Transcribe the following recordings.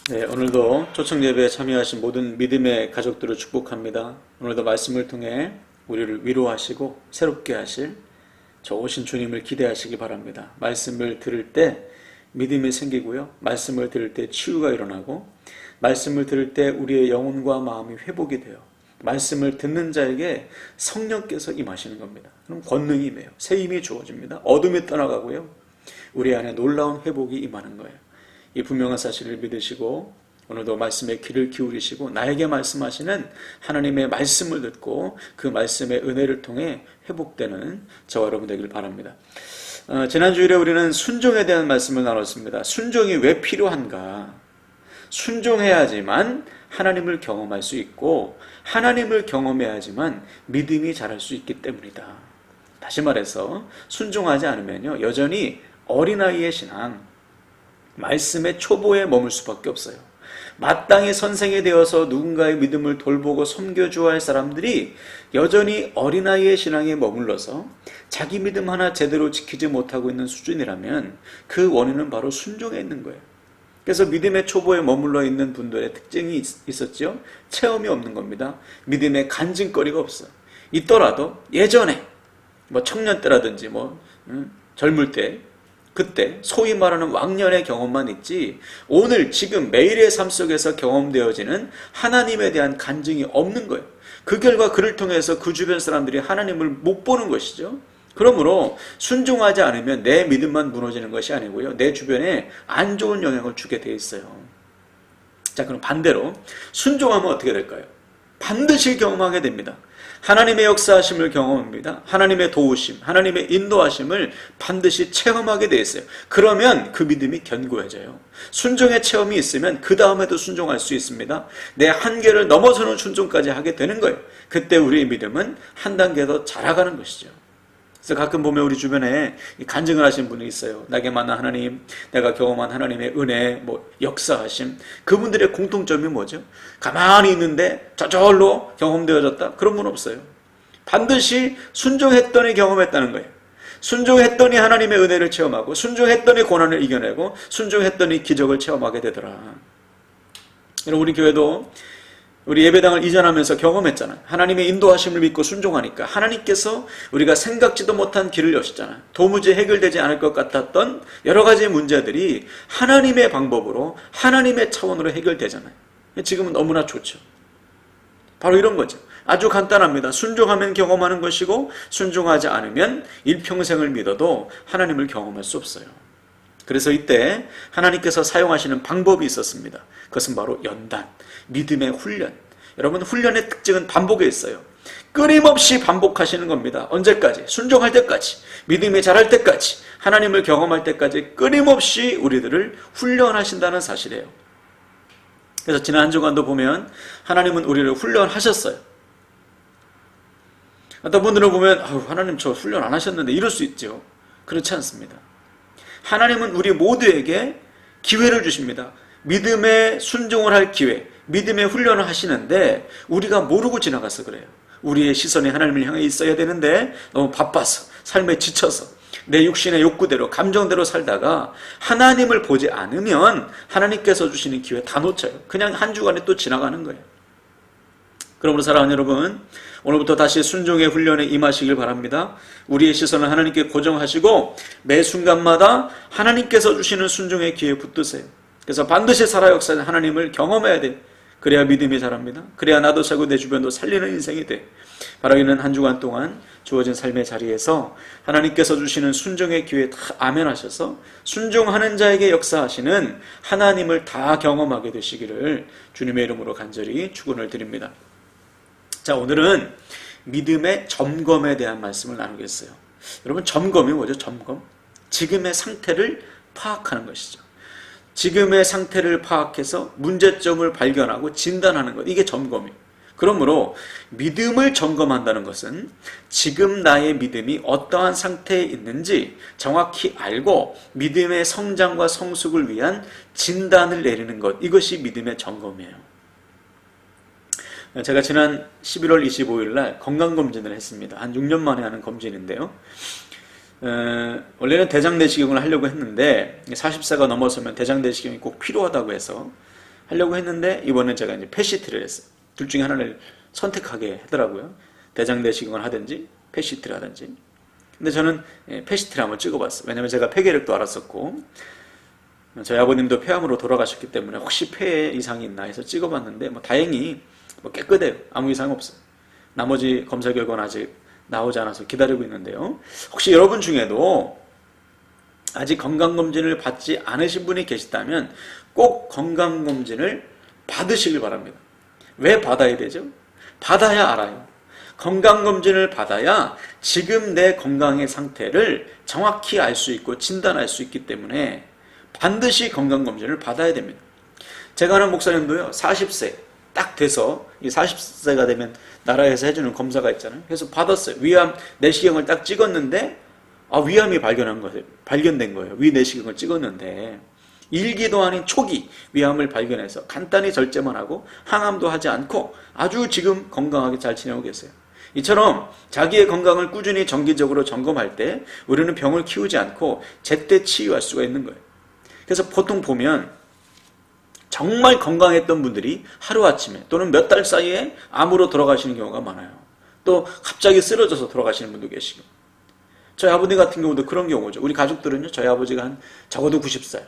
네, 오늘도 초청 예배에 참여하신 모든 믿음의 가족들을 축복합니다. 오늘도 말씀을 통해 우리를 위로하시고 새롭게 하실 좋으신 주님을 기대하시기 바랍니다. 말씀을 들을 때 믿음이 생기고요. 말씀을 들을 때 치유가 일어나고, 말씀을 들을 때 우리의 영혼과 마음이 회복이 돼요. 말씀을 듣는 자에게 성령께서 임하시는 겁니다. 그럼 권능이 임해요. 새 힘이 주어집니다. 어둠이 떠나가고요. 우리 안에 놀라운 회복이 임하는 거예요. 이 분명한 사실을 믿으시고 오늘도 말씀에 귀를 기울이시고 나에게 말씀하시는 하나님의 말씀을 듣고 그 말씀의 은혜를 통해 회복되는 저와 여러분 되길 바랍니다. 지난주일에 우리는 순종에 대한 말씀을 나눴습니다. 순종이 왜 필요한가? 순종해야지만 하나님을 경험할 수 있고 하나님을 경험해야지만 믿음이 자랄 수 있기 때문이다. 다시 말해서 순종하지 않으면요, 여전히 어린아이의 신앙, 말씀의 초보에 머물 수밖에 없어요. 마땅히 선생이 되어서 누군가의 믿음을 돌보고 섬겨줘야 할 사람들이 여전히 어린아이의 신앙에 머물러서 자기 믿음 하나 제대로 지키지 못하고 있는 수준이라면 그 원인은 바로 순종에 있는 거예요. 그래서 믿음의 초보에 머물러 있는 분들의 특징이 있었죠. 체험이 없는 겁니다. 믿음의 간증거리가 없어요. 있더라도 예전에 청년 때라든지 젊을 때, 그때 소위 말하는 왕년의 경험만 있지 오늘 지금 매일의 삶 속에서 경험되어지는 하나님에 대한 간증이 없는 거예요. 그 결과 그를 통해서 그 주변 사람들이 하나님을 못 보는 것이죠. 그러므로 순종하지 않으면 내 믿음만 무너지는 것이 아니고요, 내 주변에 안 좋은 영향을 주게 돼 있어요. 자, 그럼 반대로 순종하면 어떻게 될까요? 반드시 경험하게 됩니다. 하나님의 역사하심을 경험합니다. 하나님의 도우심, 하나님의 인도하심을 반드시 체험하게 되어 있어요. 그러면 그 믿음이 견고해져요. 순종의 체험이 있으면 그 다음에도 순종할 수 있습니다. 내 한계를 넘어서는 순종까지 하게 되는 거예요. 그때 우리의 믿음은 한 단계 더 자라가는 것이죠. 그래서 가끔 보면 우리 주변에 간증을 하신 분이 있어요. 나에게 만난 하나님, 내가 경험한 하나님의 은혜, 역사하심. 그분들의 공통점이 뭐죠? 가만히 있는데 저절로 경험되어졌다. 그런 분 없어요. 반드시 순종했더니 경험했다는 거예요. 순종했더니 하나님의 은혜를 체험하고, 순종했더니 고난을 이겨내고, 순종했더니 기적을 체험하게 되더라. 여러분, 우리 교회도 우리 예배당을 이전하면서 경험했잖아요. 하나님의 인도하심을 믿고 순종하니까 하나님께서 우리가 생각지도 못한 길을 여셨잖아요. 도무지 해결되지 않을 것 같았던 여러 가지 문제들이 하나님의 방법으로, 하나님의 차원으로 해결되잖아요. 지금은 너무나 좋죠. 바로 이런 거죠. 아주 간단합니다. 순종하면 경험하는 것이고 순종하지 않으면 일평생을 믿어도 하나님을 경험할 수 없어요. 그래서 이때 하나님께서 사용하시는 방법이 있었습니다. 그것은 바로 연단, 믿음의 훈련. 여러분, 훈련의 특징은 반복에 있어요. 끊임없이 반복하시는 겁니다. 언제까지? 순종할 때까지, 믿음이 자랄 때까지, 하나님을 경험할 때까지 끊임없이 우리들을 훈련하신다는 사실이에요. 그래서 지난 한 주간도 보면 하나님은 우리를 훈련하셨어요. 어떤 분들은 보면 하나님 저 훈련 안 하셨는데 이럴 수 있죠. 그렇지 않습니다. 하나님은 우리 모두에게 기회를 주십니다. 믿음에 순종을 할 기회, 믿음의 훈련을 하시는데 우리가 모르고 지나가서 그래요. 우리의 시선이 하나님을 향해 있어야 되는데 너무 바빠서, 삶에 지쳐서 내 육신의 욕구대로, 감정대로 살다가 하나님을 보지 않으면 하나님께서 주시는 기회 다 놓쳐요. 그냥 한 주간에 또 지나가는 거예요. 그러므로 사랑하는 여러분, 오늘부터 다시 순종의 훈련에 임하시길 바랍니다. 우리의 시선을 하나님께 고정하시고 매 순간마다 하나님께서 주시는 순종의 기회에 붙드세요. 그래서 반드시 살아 역사는 하나님을 경험해야 돼요. 그래야 믿음이 자랍니다. 그래야 나도 살고 내 주변도 살리는 인생이 돼. 바로 이는 한 주간 동안 주어진 삶의 자리에서 하나님께서 주시는 순종의 기회에 다 아멘하셔서 순종하는 자에게 역사하시는 하나님을 다 경험하게 되시기를 주님의 이름으로 간절히 축원을 드립니다. 자, 오늘은 믿음의 점검에 대한 말씀을 나누겠어요. 여러분, 점검이 뭐죠? 점검? 지금의 상태를 파악하는 것이죠. 지금의 상태를 파악해서 문제점을 발견하고 진단하는 것, 이게 점검이에요. 그러므로 믿음을 점검한다는 것은 지금 나의 믿음이 어떠한 상태에 있는지 정확히 알고 믿음의 성장과 성숙을 위한 진단을 내리는 것, 이것이 믿음의 점검이에요. 제가 지난 11월 25일 날 건강검진을 했습니다. 한 6년 만에 하는 검진인데요. 원래는 대장내시경을 하려고 했는데 40세가 넘어서면 대장내시경이 꼭 필요하다고 해서 하려고 했는데 이번엔 제가 이제 펫시트를 했어요. 둘 중에 하나를 선택하게 하더라고요. 대장 내시경을 하든지 펫시트를 하든지. 근데 저는 펫시트를 한번 찍어봤어요. 왜냐면 제가 폐결핵도 알았었고 저희 아버님도 폐암으로 돌아가셨기 때문에 혹시 폐에 이상이 있나 해서 찍어봤는데 다행히 깨끗해요. 아무 이상 없어요. 나머지 검사 결과는 아직 나오지 않아서 기다리고 있는데요. 혹시 여러분 중에도 아직 건강검진을 받지 않으신 분이 계시다면 꼭 건강검진을 받으시길 바랍니다. 왜 받아야 되죠? 받아야 알아요. 건강검진을 받아야 지금 내 건강의 상태를 정확히 알 수 있고 진단할 수 있기 때문에 반드시 건강검진을 받아야 됩니다. 제가 아는 목사님도요, 40세 딱 돼서, 이 40세가 되면 나라에서 해주는 검사가 있잖아요. 그래서 받았어요. 위암 내시경을 딱 찍었는데, 위암이 발견된 거예요. 위 내시경을 찍었는데, 1기도 아닌 초기 위암을 발견해서 간단히 절제만 하고 항암도 하지 않고 아주 지금 건강하게 잘 지내고 계세요. 이처럼 자기의 건강을 꾸준히 정기적으로 점검할 때 우리는 병을 키우지 않고 제때 치유할 수가 있는 거예요. 그래서 보통 보면 정말 건강했던 분들이 하루아침에 또는 몇 달 사이에 암으로 돌아가시는 경우가 많아요. 또 갑자기 쓰러져서 돌아가시는 분도 계시고. 저희 아버님 같은 경우도 그런 경우죠. 우리 가족들은요, 저희 아버지가 적어도 90살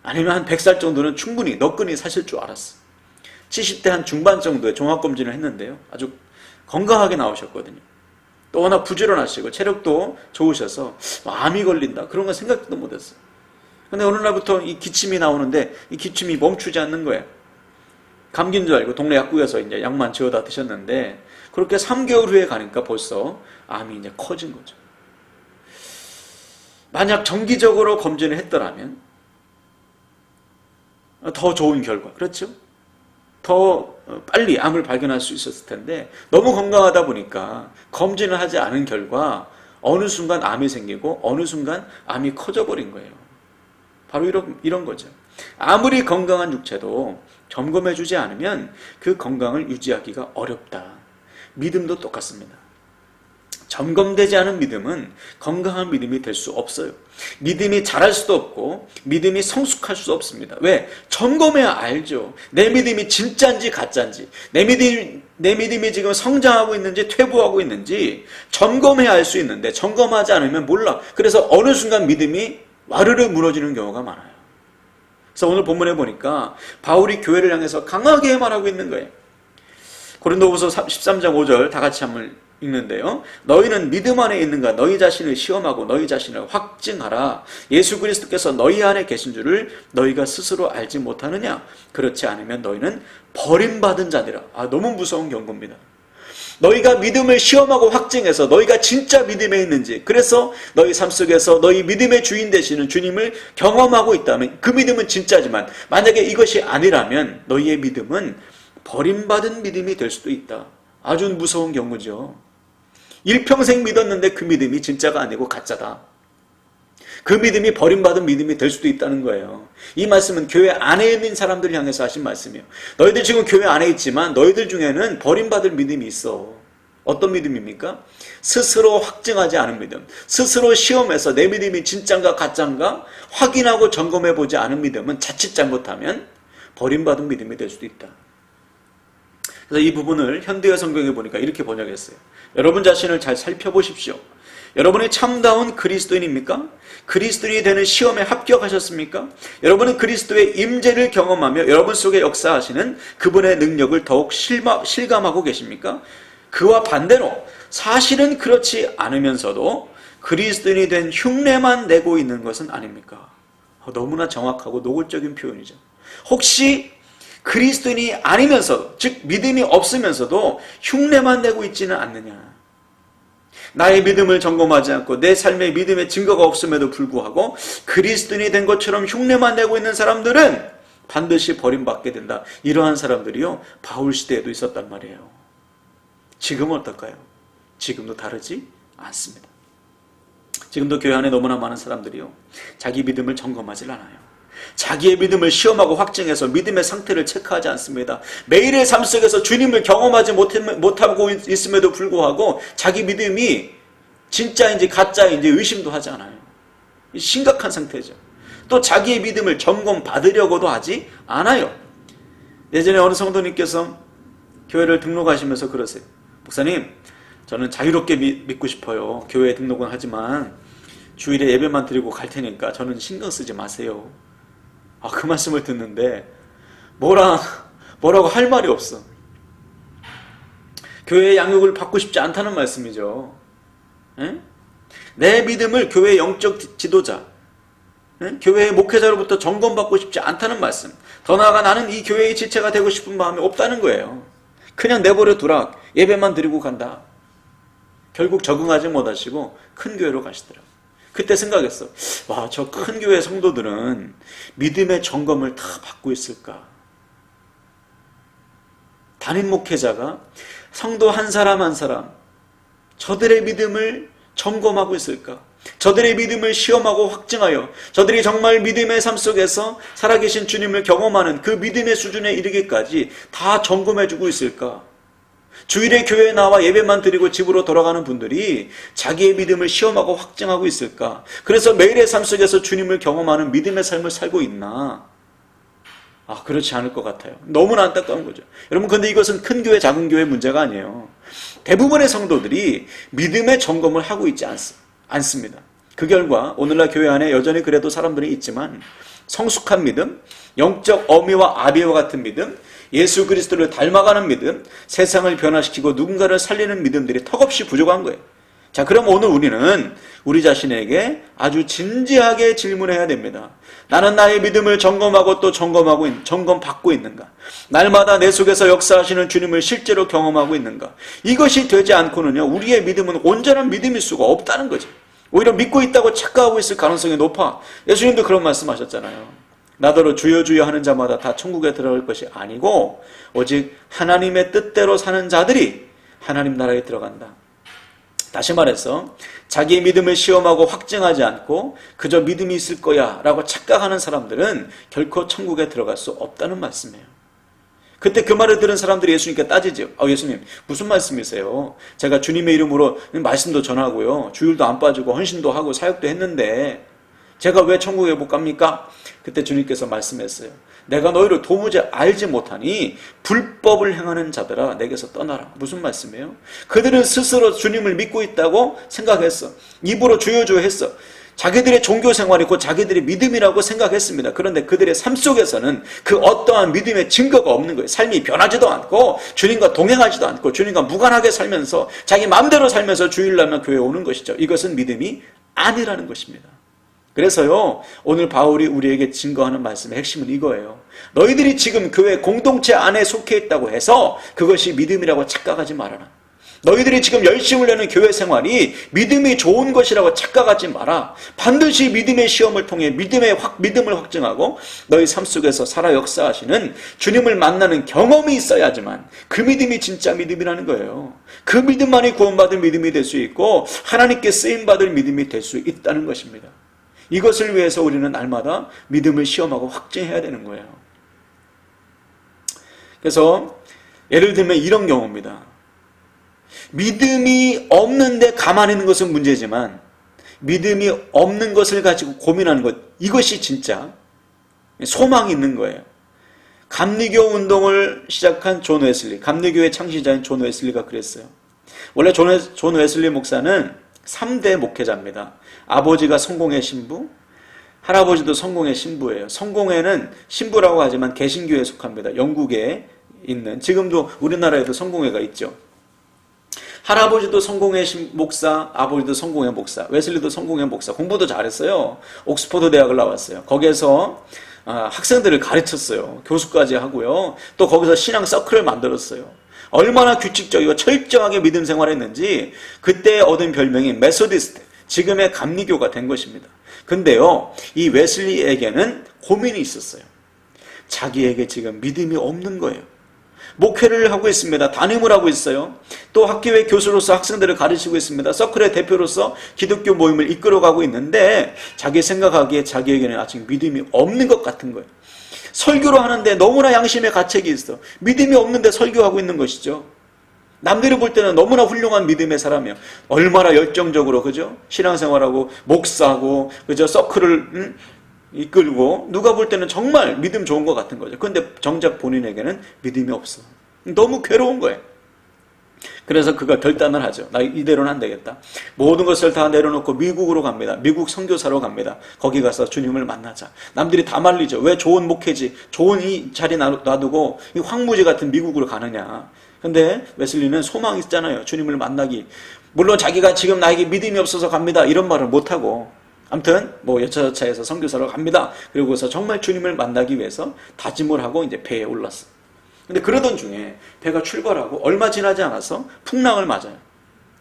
아니면 한 100살 정도는 충분히 너끈히 사실 줄 알았어. 70대 한 중반 정도에 종합검진을 했는데요, 아주 건강하게 나오셨거든요. 또 워낙 부지런하시고 체력도 좋으셔서 암이 걸린다 그런 건 생각도 못했어요. 근데 어느 날부터 이 기침이 나오는데 이 기침이 멈추지 않는 거예요. 감기인 줄 알고 동네 약국에서 이제 약만 지어다 드셨는데 그렇게 3개월 후에 가니까 벌써 암이 이제 커진 거죠. 만약 정기적으로 검진을 했더라면 더 좋은 결과, 그렇죠? 더 빨리 암을 발견할 수 있었을 텐데 너무 건강하다 보니까 검진을 하지 않은 결과 어느 순간 암이 생기고 어느 순간 암이 커져버린 거예요. 바로 이런 거죠. 아무리 건강한 육체도 점검해주지 않으면 그 건강을 유지하기가 어렵다. 믿음도 똑같습니다. 점검되지 않은 믿음은 건강한 믿음이 될 수 없어요. 믿음이 자랄 수도 없고 믿음이 성숙할 수 없습니다. 왜? 점검해야 알죠. 내 믿음이 진짜인지 가짜인지, 내 믿음이 지금 성장하고 있는지 퇴보하고 있는지 점검해야 알 수 있는데 점검하지 않으면 몰라. 그래서 어느 순간 믿음이 와르르 무너지는 경우가 많아요. 그래서 오늘 본문에 보니까 바울이 교회를 향해서 강하게 말하고 있는 거예요. 고린도후서 13장 5절 다 같이 한번 읽는데요. 너희는 믿음 안에 있는가? 너희 자신을 시험하고 너희 자신을 확증하라. 예수 그리스도께서 너희 안에 계신 줄을 너희가 스스로 알지 못하느냐? 그렇지 않으면 너희는 버림받은 자니라. 너무 무서운 경고입니다. 너희가 믿음을 시험하고 확증해서 너희가 진짜 믿음에 있는지, 그래서 너희 삶 속에서 너희 믿음의 주인 되시는 주님을 경험하고 있다면 그 믿음은 진짜지만 만약에 이것이 아니라면 너희의 믿음은 버림받은 믿음이 될 수도 있다. 아주 무서운 경우죠. 일평생 믿었는데 그 믿음이 진짜가 아니고 가짜다. 그 믿음이 버림받은 믿음이 될 수도 있다는 거예요. 이 말씀은 교회 안에 있는 사람들을 향해서 하신 말씀이에요. 너희들 지금 교회 안에 있지만 너희들 중에는 버림받을 믿음이 있어. 어떤 믿음입니까? 스스로 확증하지 않은 믿음. 스스로 시험해서 내 믿음이 진짠가 가짠가 확인하고 점검해보지 않은 믿음은 자칫 잘못하면 버림받은 믿음이 될 수도 있다. 그래서 이 부분을 현대어 성경에 보니까 이렇게 번역했어요. 여러분 자신을 잘 살펴보십시오. 여러분이 참다운 그리스도인입니까? 그리스도인이 되는 시험에 합격하셨습니까? 여러분은 그리스도의 임재를 경험하며 여러분 속에 역사하시는 그분의 능력을 더욱 실감하고 계십니까? 그와 반대로 사실은 그렇지 않으면서도 그리스도인이 된 흉내만 내고 있는 것은 아닙니까? 너무나 정확하고 노골적인 표현이죠. 혹시 그리스도인이 아니면서도, 즉 믿음이 없으면서도 흉내만 내고 있지는 않느냐? 나의 믿음을 점검하지 않고 내 삶의 믿음의 증거가 없음에도 불구하고 그리스도인이 된 것처럼 흉내만 내고 있는 사람들은 반드시 버림받게 된다. 이러한 사람들이요, 바울 시대에도 있었단 말이에요. 지금은 어떨까요? 지금도 다르지 않습니다. 지금도 교회 안에 너무나 많은 사람들이요, 자기 믿음을 점검하지 않아요. 자기의 믿음을 시험하고 확증해서 믿음의 상태를 체크하지 않습니다. 매일의 삶 속에서 주님을 경험하지 못하고 있음에도 불구하고 자기 믿음이 진짜인지 가짜인지 의심도 하지 않아요. 심각한 상태죠. 또 자기의 믿음을 점검받으려고도 하지 않아요. 예전에 어느 성도님께서 교회를 등록하시면서 그러세요. 목사님, 저는 자유롭게 믿고 싶어요. 교회에 등록은 하지만 주일에 예배만 드리고 갈 테니까 저는 신경 쓰지 마세요. 그 말씀을 듣는데 뭐라고 할 말이 없어. 교회의 양육을 받고 싶지 않다는 말씀이죠. 에? 내 믿음을 교회의 영적 지도자, 교회의 목회자로부터 점검받고 싶지 않다는 말씀. 더 나아가 나는 이 교회의 지체가 되고 싶은 마음이 없다는 거예요. 그냥 내버려 두라. 예배만 드리고 간다. 결국 적응하지 못하시고 큰 교회로 가시더라고요. 그때 생각했어. 와, 저 큰 교회 성도들은 믿음의 점검을 다 받고 있을까? 담임 목회자가 성도 한 사람 한 사람 저들의 믿음을 점검하고 있을까? 저들의 믿음을 시험하고 확증하여 저들이 정말 믿음의 삶 속에서 살아계신 주님을 경험하는 그 믿음의 수준에 이르기까지 다 점검해주고 있을까? 주일에 교회에 나와 예배만 드리고 집으로 돌아가는 분들이 자기의 믿음을 시험하고 확증하고 있을까? 그래서 매일의 삶 속에서 주님을 경험하는 믿음의 삶을 살고 있나? 그렇지 않을 것 같아요. 너무나 안타까운 거죠. 여러분, 근데 이것은 큰 교회, 작은 교회 문제가 아니에요. 대부분의 성도들이 믿음의 점검을 하고 있지 않습니다. 그 결과 오늘날 교회 안에 여전히 그래도 사람들이 있지만 성숙한 믿음, 영적 어미와 아비와 같은 믿음, 예수 그리스도를 닮아가는 믿음, 세상을 변화시키고 누군가를 살리는 믿음들이 턱없이 부족한 거예요. 자, 그럼 오늘 우리는 우리 자신에게 아주 진지하게 질문해야 됩니다. 나는 나의 믿음을 점검하고 또 점검받고 있는가? 날마다 내 속에서 역사하시는 주님을 실제로 경험하고 있는가? 이것이 되지 않고는요, 우리의 믿음은 온전한 믿음일 수가 없다는 거죠. 오히려 믿고 있다고 착각하고 있을 가능성이 높아. 예수님도 그런 말씀하셨잖아요. 나더러 주여 주여 하는 자마다 다 천국에 들어갈 것이 아니고 오직 하나님의 뜻대로 사는 자들이 하나님 나라에 들어간다. 다시 말해서 자기의 믿음을 시험하고 확증하지 않고 그저 믿음이 있을 거야 라고 착각하는 사람들은 결코 천국에 들어갈 수 없다는 말씀이에요. 그때 그 말을 들은 사람들이 예수님께 따지죠. 예수님, 무슨 말씀이세요? 제가 주님의 이름으로 말씀도 전하고요, 주일도 안 빠지고 헌신도 하고 사역도 했는데 제가 왜 천국에 못 갑니까? 그때 주님께서 말씀했어요. 내가 너희를 도무지 알지 못하니 불법을 행하는 자들아 내게서 떠나라. 무슨 말씀이에요? 그들은 스스로 주님을 믿고 있다고 생각했어. 입으로 주여 주여 했어. 자기들의 종교 생활이 곧 자기들의 믿음이라고 생각했습니다. 그런데 그들의 삶 속에서는 그 어떠한 믿음의 증거가 없는 거예요. 삶이 변하지도 않고 주님과 동행하지도 않고 주님과 무관하게 살면서 자기 마음대로 살면서 주일날만 교회에 오는 것이죠. 이것은 믿음이 아니라는 것입니다. 그래서요, 오늘 바울이 우리에게 증거하는 말씀의 핵심은 이거예요. 너희들이 지금 교회 공동체 안에 속해 있다고 해서 그것이 믿음이라고 착각하지 말아라. 너희들이 지금 열심을 내는 교회 생활이 믿음이 좋은 것이라고 착각하지 마라. 반드시 믿음의 시험을 통해 믿음을 확증하고 너희 삶 속에서 살아 역사하시는 주님을 만나는 경험이 있어야지만 그 믿음이 진짜 믿음이라는 거예요. 그 믿음만이 구원받을 믿음이 될 수 있고 하나님께 쓰임받을 믿음이 될 수 있다는 것입니다. 이것을 위해서 우리는 날마다 믿음을 시험하고 확증해야 되는 거예요. 그래서 예를 들면 이런 경우입니다. 믿음이 없는데 가만히 있는 것은 문제지만 믿음이 없는 것을 가지고 고민하는 것, 이것이 진짜 소망이 있는 거예요. 감리교 운동을 시작한 존 웨슬리, 감리교의 창시자인 존 웨슬리가 그랬어요. 원래 존 웨슬리 목사는 3대 목회자입니다. 아버지가 성공의 신부, 할아버지도 성공의 신부예요. 성공회는 신부라고 하지만 개신교에 속합니다. 영국에 있는, 지금도 우리나라에도 성공회가 있죠. 할아버지도 성공의 목사, 아버지도 성공의 목사, 웨슬리도 성공의 목사, 공부도 잘했어요. 옥스퍼드 대학을 나왔어요. 거기에서 학생들을 가르쳤어요. 교수까지 하고요. 또 거기서 신앙 서클을 만들었어요. 얼마나 규칙적이고 철저하게 믿음 생활했는지 그때 얻은 별명이 메소디스트, 지금의 감리교가 된 것입니다. 근데요, 이 웨슬리에게는 고민이 있었어요. 자기에게 지금 믿음이 없는 거예요. 목회를 하고 있습니다. 담임을 하고 있어요. 또 학교의 교수로서 학생들을 가르치고 있습니다. 서클의 대표로서 기독교 모임을 이끌어가고 있는데 자기 생각하기에 자기에게는 아직 믿음이 없는 것 같은 거예요. 설교를 하는데 너무나 양심의 가책이 있어. 믿음이 없는데 설교하고 있는 것이죠. 남들이 볼 때는 너무나 훌륭한 믿음의 사람이에요. 얼마나 열정적으로, 그죠? 신앙생활하고, 목사하고, 그죠? 서클을 이끌고 누가 볼 때는 정말 믿음 좋은 것 같은 거죠. 그런데 정작 본인에게는 믿음이 없어. 너무 괴로운 거예요. 그래서 그가 결단을 하죠. 나 이대로는 안 되겠다. 모든 것을 다 내려놓고 미국으로 갑니다. 미국 선교사로 갑니다. 거기 가서 주님을 만나자. 남들이 다 말리죠. 왜 좋은 목회지, 좋은 이 자리 놔두고 이 황무지 같은 미국으로 가느냐. 근데 웨슬리는 소망이 있잖아요. 주님을 만나기. 물론 자기가 지금 나에게 믿음이 없어서 갑니다. 이런 말을 못하고 아무튼 뭐 여차저차해서 선교사로 갑니다. 그리고서 정말 주님을 만나기 위해서 다짐을 하고 이제 배에 올랐어. 근데 그러던 중에 배가 출발하고 얼마 지나지 않아서 풍랑을 맞아요.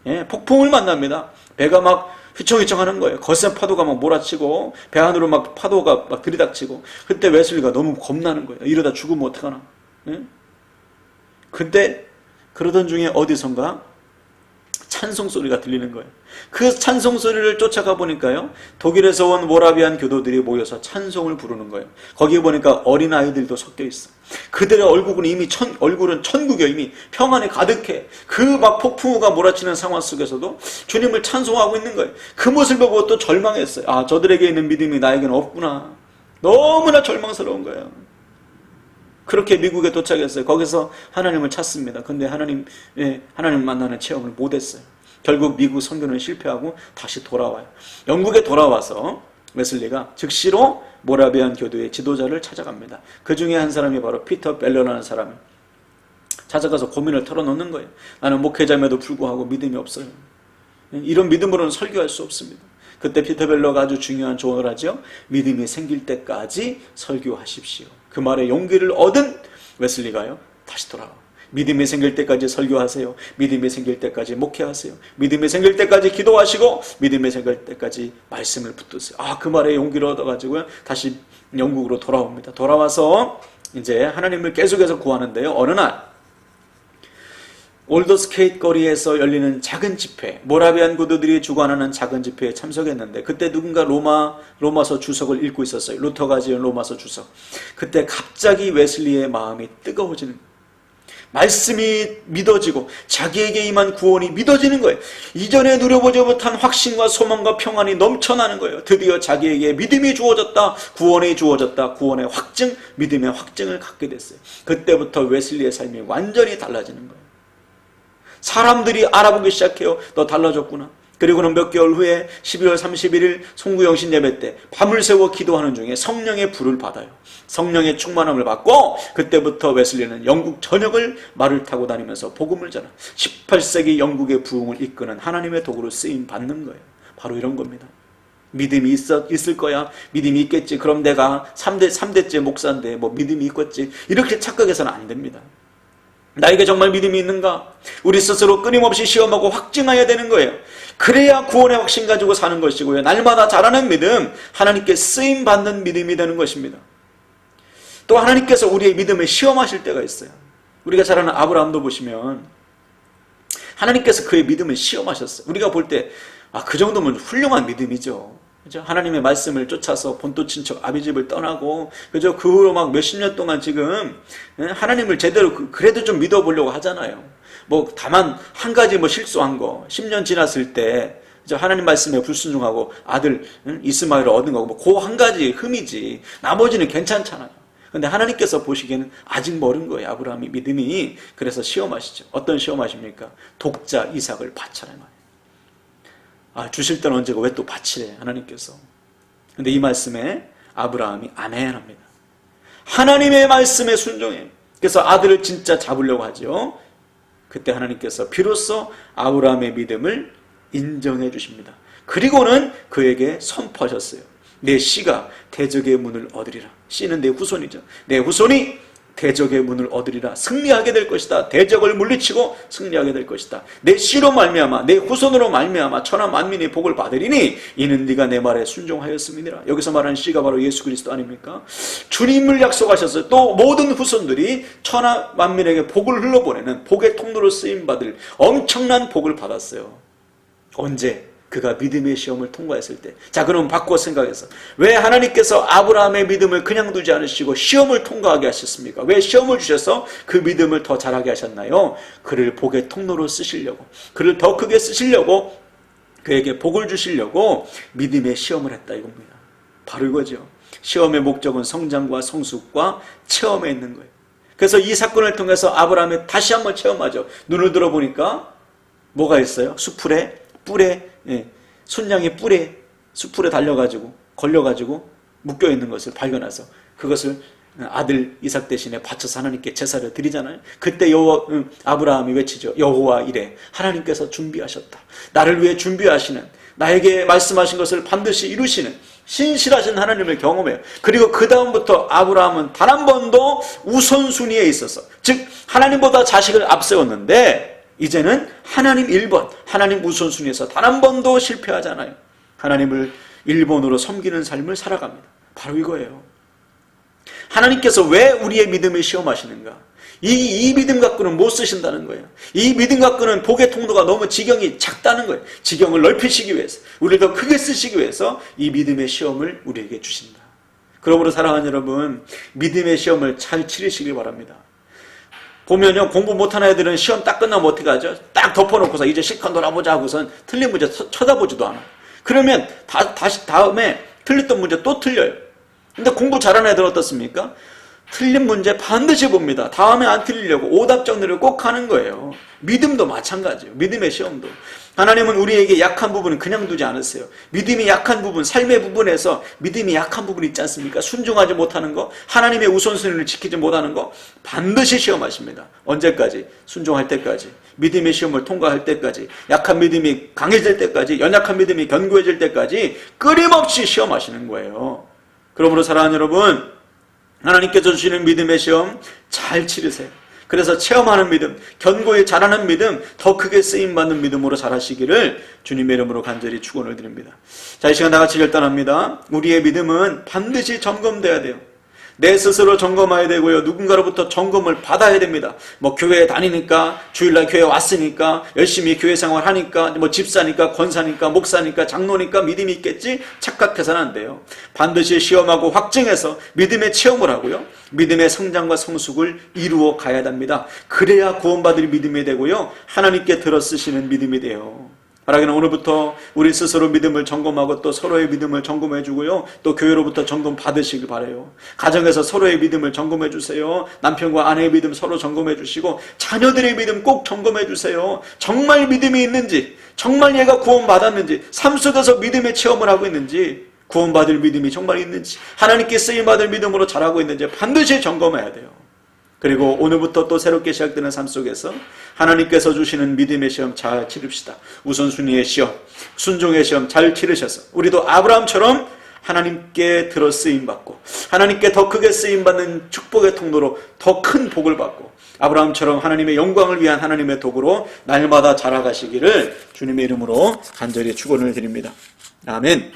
예, 폭풍을 만납니다. 배가 막 휘청휘청하는 거예요. 거센 파도가 막 몰아치고 배 안으로 막 파도가 막 들이닥치고 그때 웨슬리가 너무 겁나는 거예요. 이러다 죽으면 어떡하나. 예? 근데 그러던 중에 어디선가 찬송 소리가 들리는 거예요. 그 찬송 소리를 쫓아가 보니까요, 독일에서 온 모라비안 교도들이 모여서 찬송을 부르는 거예요. 거기에 보니까 어린 아이들도 섞여 있어. 그들의 얼굴은 이미 얼굴은 천국이요, 이미 평안에 가득해. 그 막 폭풍우가 몰아치는 상황 속에서도 주님을 찬송하고 있는 거예요. 그 모습을 보고 또 절망했어요. 아, 저들에게 있는 믿음이 나에게는 없구나. 너무나 절망스러운 거예요. 그렇게 미국에 도착했어요. 거기서 하나님을 찾습니다. 근데 하나님 만나는 체험을 못했어요. 결국 미국 선교는 실패하고 다시 돌아와요. 영국에 돌아와서 웨슬리가 즉시로 모라비안 교도의 지도자를 찾아갑니다. 그 중에 한 사람이 바로 피터 벨러라는 사람을 찾아가서 고민을 털어놓는 거예요. 나는 목회자임에도 불구하고 믿음이 없어요. 이런 믿음으로는 설교할 수 없습니다. 그때 피터 벨러가 아주 중요한 조언을 하죠. 믿음이 생길 때까지 설교하십시오. 그 말에 용기를 얻은 웨슬리가요, 다시 돌아와. 믿음이 생길 때까지 설교하세요. 믿음이 생길 때까지 목회하세요. 믿음이 생길 때까지 기도하시고 믿음이 생길 때까지 말씀을 붙드세요. 아, 그 말에 용기를 얻어가지고요, 다시 영국으로 돌아옵니다. 돌아와서 이제 하나님을 계속해서 구하는데요, 어느 날 올더스케이트 거리에서 열리는 작은 집회, 모라비안 교도들이 주관하는 작은 집회에 참석했는데 그때 누군가 로마서 주석을 읽고 있었어요. 루터가 지은 로마서 주석. 그때 갑자기 웨슬리의 마음이 뜨거워지는, 말씀이 믿어지고 자기에게 임한 구원이 믿어지는 거예요. 이전에 누려보지 못한 확신과 소망과 평안이 넘쳐나는 거예요. 드디어 자기에게 믿음이 주어졌다, 구원이 주어졌다, 구원의 확증, 믿음의 확증을 갖게 됐어요. 그때부터 웨슬리의 삶이 완전히 달라지는 거예요. 사람들이 알아보기 시작해요. 너 달라졌구나. 그리고는 몇 개월 후에 12월 31일 송구영신 예배 때 밤을 새워 기도하는 중에 성령의 불을 받아요. 성령의 충만함을 받고 그때부터 웨슬리는 영국 전역을 말을 타고 다니면서 복음을 전하, 18세기 영국의 부흥을 이끄는 하나님의 도구로 쓰임 받는 거예요. 바로 이런 겁니다. 믿음이 있을 거야. 믿음이 있겠지. 그럼 내가 3대째 목사인데 뭐 믿음이 있겠지. 이렇게 착각해서는 안 됩니다. 나에게 정말 믿음이 있는가? 우리 스스로 끊임없이 시험하고 확증해야 되는 거예요. 그래야 구원의 확신 가지고 사는 것이고요. 날마다 자라는 믿음, 하나님께 쓰임받는 믿음이 되는 것입니다. 또 하나님께서 우리의 믿음을 시험하실 때가 있어요. 우리가 잘 아는 아브라함도 보시면 하나님께서 그의 믿음을 시험하셨어요. 우리가 볼 때 그 정도면 훌륭한 믿음이죠. 그죠? 하나님의 말씀을 쫓아서 본토 친척 아비집을 떠나고, 그죠? 그 후로 막 몇십 년 동안 지금 하나님을 제대로 그래도 좀 믿어보려고 하잖아요. 뭐 다만 한 가지 뭐 실수한 거, 10년 지났을 때 하나님 말씀에 불순종하고 아들 이스마엘을 얻은 거고, 뭐 그 한 가지 흠이지 나머지는 괜찮잖아요. 근데 하나님께서 보시기에는 아직 멀은 거예요. 아브라함이 믿음이. 그래서 시험하시죠. 어떤 시험하십니까? 독자 이삭을 바쳐라. 주실 때는 언제고 왜 또 바치래, 하나님께서. 근데 이 말씀에 아브라함이 아멘 합니다. 하나님의 말씀에 순종해. 그래서 아들을 진짜 잡으려고 하죠. 그때 하나님께서 비로소 아브라함의 믿음을 인정해 주십니다. 그리고는 그에게 선포하셨어요. 내 씨가 대적의 문을 얻으리라. 씨는 내 후손이죠. 내 후손이 대적의 문을 얻으리라. 승리하게 될 것이다. 대적을 물리치고 승리하게 될 것이다. 내 씨로 말미암아, 내 후손으로 말미암아 천하 만민이 복을 받으리니 이는 네가 내 말에 순종하였음이니라. 여기서 말하는 씨가 바로 예수 그리스도 아닙니까? 주님을 약속하셨어요. 또 모든 후손들이 천하 만민에게 복을 흘러보내는 복의 통로로 쓰임받을 엄청난 복을 받았어요. 언제? 그가 믿음의 시험을 통과했을 때. 자, 그럼 바꿔 생각해서 왜 하나님께서 아브라함의 믿음을 그냥 두지 않으시고 시험을 통과하게 하셨습니까? 왜 시험을 주셔서 그 믿음을 더 잘하게 하셨나요? 그를 복의 통로로 쓰시려고, 그를 더 크게 쓰시려고, 그에게 복을 주시려고 믿음의 시험을 했다 이겁니다. 바로 이거죠. 시험의 목적은 성장과 성숙과 체험에 있는 거예요. 그래서 이 사건을 통해서 아브라함이 다시 한번 체험하죠. 눈을 들어보니까 뭐가 있어요? 수풀에 뿔에 순양이 뿔에 수풀에 달려가지고 걸려가지고 묶여 있는 것을 발견해서 그것을 아들 이삭 대신에 바쳐서 하나님께 제사를 드리잖아요. 그때 아브라함이 외치죠. 여호와 이래 하나님께서 준비하셨다. 나를 위해 준비하시는, 나에게 말씀하신 것을 반드시 이루시는 신실하신 하나님을 경험해요. 그리고 그 다음부터 아브라함은 단 한 번도 우선순위에 있어서, 즉 하나님보다 자식을 앞세웠는데 이제는 하나님 1번, 하나님 우선순위에서 단 한 번도 실패하지 않아요. 하나님을 1번으로 섬기는 삶을 살아갑니다. 바로 이거예요. 하나님께서 왜 우리의 믿음을 시험하시는가? 이 믿음 갖고는 못 쓰신다는 거예요. 이 믿음 갖고는 복의 통로가 너무 지경이 작다는 거예요. 지경을 넓히시기 위해서, 우리를 더 크게 쓰시기 위해서 이 믿음의 시험을 우리에게 주신다. 그러므로 사랑하는 여러분, 믿음의 시험을 잘 치르시길 바랍니다. 보면요, 공부 못하는 애들은 시험 딱 끝나면 어떻게 하죠? 딱 덮어놓고서 이제 실컷 놀아보자 하고선 틀린 문제 쳐다보지도 않아. 그러면 다시 다음에 틀렸던 문제 또 틀려요. 근데 공부 잘하는 애들은 어떻습니까? 틀린 문제 반드시 봅니다. 다음에 안 틀리려고 오답 정리를 꼭 하는 거예요. 믿음도 마찬가지예요. 믿음의 시험도. 하나님은 우리에게 약한 부분은 그냥 두지 않으세요. 믿음이 약한 부분, 삶의 부분에서 믿음이 약한 부분이 있지 않습니까? 순종하지 못하는 거, 하나님의 우선순위를 지키지 못하는 거 반드시 시험하십니다. 언제까지? 순종할 때까지. 믿음의 시험을 통과할 때까지. 약한 믿음이 강해질 때까지, 연약한 믿음이 견고해질 때까지 끊임없이 시험하시는 거예요. 그러므로 사랑하는 여러분, 하나님께서 주시는 믿음의 시험 잘 치르세요. 그래서 체험하는 믿음, 견고히 자라는 믿음, 더 크게 쓰임받는 믿음으로 자라시기를 주님의 이름으로 간절히 축원을 드립니다. 자, 이 시간 다 같이 결단합니다. 우리의 믿음은 반드시 점검돼야 돼요. 내 스스로 점검해야 되고요. 누군가로부터 점검을 받아야 됩니다. 뭐 교회에 다니니까, 주일날 교회 왔으니까, 열심히 교회 생활하니까, 뭐 집사니까, 권사니까, 목사니까, 장로니까 믿음이 있겠지? 착각해서는 안 돼요. 반드시 시험하고 확증해서 믿음의 체험을 하고요. 믿음의 성장과 성숙을 이루어 가야 합니다. 그래야 구원받을 믿음이 되고요. 하나님께 들어 쓰시는 믿음이 돼요. 바라기는 오늘부터 우리 스스로 믿음을 점검하고 또 서로의 믿음을 점검해 주고요. 또 교회로부터 점검 받으시길 바라요. 가정에서 서로의 믿음을 점검해 주세요. 남편과 아내의 믿음 서로 점검해 주시고 자녀들의 믿음 꼭 점검해 주세요. 정말 믿음이 있는지, 정말 얘가 구원받았는지, 삶 속에서 믿음의 체험을 하고 있는지, 구원받을 믿음이 정말 있는지, 하나님께 쓰임받을 믿음으로 자라고 있는지 반드시 점검해야 돼요. 그리고 오늘부터 또 새롭게 시작되는 삶 속에서 하나님께서 주시는 믿음의 시험 잘 치릅시다. 우선순위의 시험, 순종의 시험 잘 치르셔서 우리도 아브라함처럼 하나님께 들어 쓰임받고 하나님께 더 크게 쓰임받는 축복의 통로로 더 큰 복을 받고 아브라함처럼 하나님의 영광을 위한 하나님의 도구로 날마다 자라가시기를 주님의 이름으로 간절히 축원을 드립니다. 아멘.